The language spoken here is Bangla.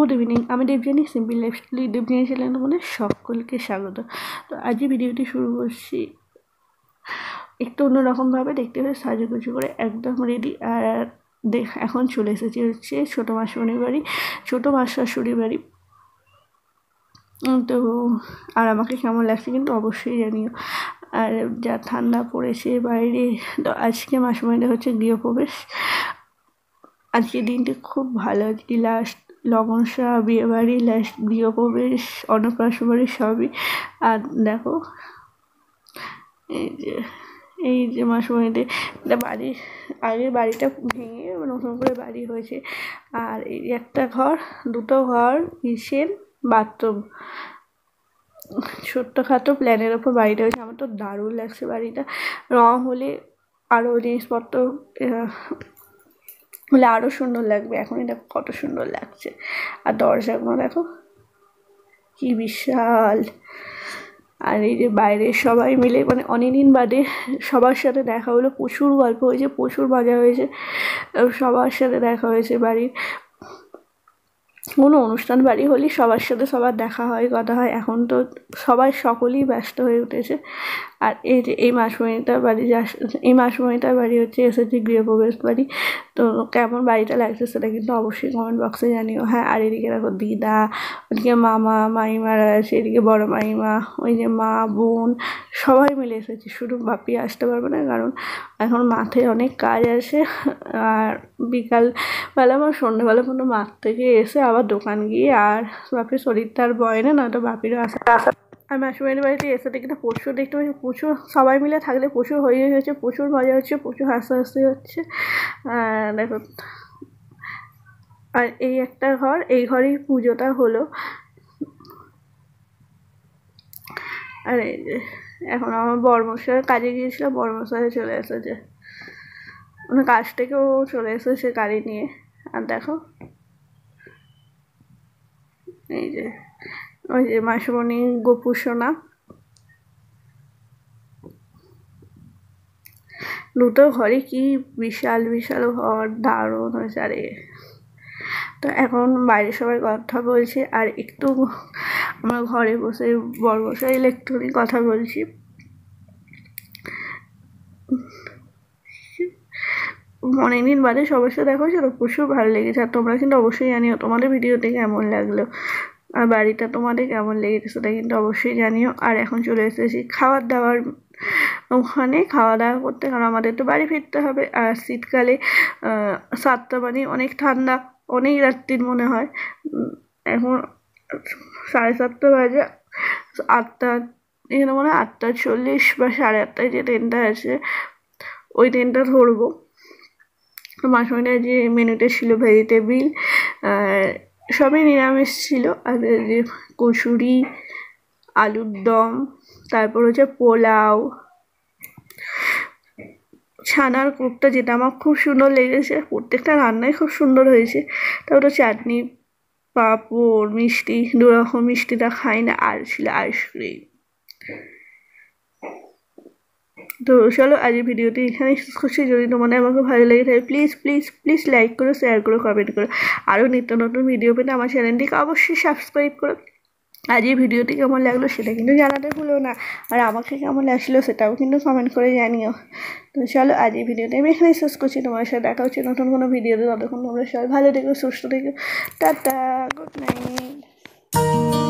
গুড ইভিনিং, আমি দেবযানী সিম্পল লাইফস্টাইল দেবযানী চ্যানেলে তোমাদের সকলকে স্বাগত। তো আজকে ভিডিওটি শুরু করছি একটু অন্যরকমভাবে, দেখতে হবে সাজুগুজু করে একদম রেডি। আর এখন চলে এসেছি হচ্ছে ছোটো মাসিমণির বাড়ি, ছোটো মাস শাশুড়ির বাড়ি। তো আর আমাকে কেমন লাগছে কিন্তু অবশ্যই জানিও। আর যা ঠান্ডা পড়েছে বাইরে, তো আজকে মাসিমণিদের হচ্ছে গৃহপ্রবেশ। আজকে দিনটি খুব ভালো, আজকে লাস্ট লগনসা, বিয়েবাড়ি, লাস্ট গৃহপ্রবেশ, অন্নপ্রাশন বাড়ি সবই। আর দেখো এই যে মাসুমাইদের এটা বাড়ি, আগের বাড়িটা ভেঙে নতুন করে বাড়ি হয়েছে। আর এই একটা ঘর, দুটো ঘর, কিচেন, বাথরুম, ছোট্টখাটো প্ল্যানের ওপর বাড়িটা হয়েছে। আমার তো দারুণ লাগছে বাড়িটা। রং হলে আরও জিনিসপত্র হলে আরও সুন্দর লাগবে। এখনই দেখো কত সুন্দর লাগছে। আর দরজাগুলো দেখো কি বিশাল। আর এই যে বাইরে সবাই মিলে, মানে অনেকদিন বাদে সবার সাথে দেখা হলো, প্রচুর গল্প হয়েছে, প্রচুর মজা হয়েছে, সবার সাথে দেখা হয়েছে। বাড়ির কোনো অনুষ্ঠান বাড়ি হলেই সবার সাথে সবার দেখা হয়, কথা হয়। এখন তো সবাই সকলেই ব্যস্ত হয়ে উঠেছে। আর এই যে এই মাসুমণিটার বাড়ি হচ্ছে এসেছে গৃহপ্রবেশ বাড়ি। তো কেমন বাড়িটা লাগছে সেটা কিন্তু অবশ্যই কমেন্ট বক্সে জানিও। হ্যাঁ, আর এদিকে দেখো দিদা, ওদিকে মামা মামিমারা আছে, এদিকে বড় মামিমা, ওই যে মা বোন সবাই মিলে এসেছে। শুধু বাপি আসতে পারবে না, কারণ এখন মাঠে অনেক কাজ আছে। আর বিকালবেলা আমার সন্ধ্যেবেলা পর্যন্ত মাঠ থেকে এসে আবার দোকান গিয়ে, আর বাপির শরীরটা আর বয় না, নয়তো বাপিরও আসা। আর মাসিমণির বাড়িতে এসে দেখি না প্রচুর, দেখতে পাচ্ছি প্রচুর, সবাই মিলে থাকলে প্রচুর হচ্ছে, প্রচুর মজা হচ্ছে, প্রচুর হাসাহাসি হচ্ছে। দেখো, আর এই একটা ঘর, এই ঘরেই পুজোটা হলো। আর এই যে এখন আমার বড়মশাই কাজে গিয়েছিল, বড়মশাই চলে এসেছে, মানে কাজ থেকেও চলে এসেছে গাড়ি নিয়ে। আর দেখো এই যে ওই যে মাসিমণি গোপু সোনা, দুটো ঘরে কি বিশাল বিশাল ঘর, দারুণ হয়েছে। আরে তো এখন বাইরে সবাই কথা বলছে, আর একটু আমরা ঘরে বসে বড়মশাই ইলেকট্রনিক কথা বলছি। অনেকদিন বাদে সবার সাথে দেখা হয়েছে, তো প্রচুর ভালো লেগেছে। আর তোমরা কিন্তু অবশ্যই জানিও তোমাদের ভিডিওতে কেমন লাগলো, আর বাড়িটা তোমাদের কেমন লেগেছে সেটা কিন্তু অবশ্যই জানিও। আর এখন চলে এসেছি খাবার দাবার ওখানে, খাওয়া দাওয়া করতে, কারণ আমাদের তো বাড়ি ফিরতে হবে। আর শীতকালে 7টা মানে অনেক ঠান্ডা, অনেক রাত্রির মনে হয়। এখন 7:30 বাজে, 8টা, এখানে মনে হয় 8:40 বা 8:30টায় যে ট্রেনটা আছে ওই ট্রেনটা ধরবো। মাসুমণির যে মেনুতে ছিল ভেজিটেবিল, সবই নিরামিষ ছিল। আর যে কচুরি, আলুর দম, তারপর হচ্ছে পোলাও, ছানার কোপ্তা, যেটা আমার খুব সুন্দর লেগেছে। প্রত্যেকটা রান্নাই খুব সুন্দর হয়েছে। তারপর চাটনি, পাঁপড়, মিষ্টি, 2 রকম মিষ্টিটা খাই না, আর ছিল আইসক্রিম। তো চলো আজ ভিডিওটি এখানে শেষ করছি। যদি তোমাদের আমাকে ভালো লেগে থাকে প্লিজ প্লিজ প্লিজ লাইক করো, শেয়ার করো, কমেন্ট করো। আরও নিত্য নতুন ভিডিও পেতে আমার চ্যানেলটিকে অবশ্যই সাবস্ক্রাইব করো। আজ এই ভিডিওটি কেমন লাগলো সেটা কিন্তু জানাতে ভুলো না, আর আমাকে কেমন লাগছিলো সেটাও কিন্তু কমেন্ট করে জানিও। তো চলো আজ এই ভিডিওটা আমি এখানে শেষ করছি। তোমার সাথে দেখা হচ্ছে নতুন কোনো ভিডিওতে। ততক্ষণ তোমরা সবাই ভালো থেকো, সুস্থ থেকো। Tata, good night.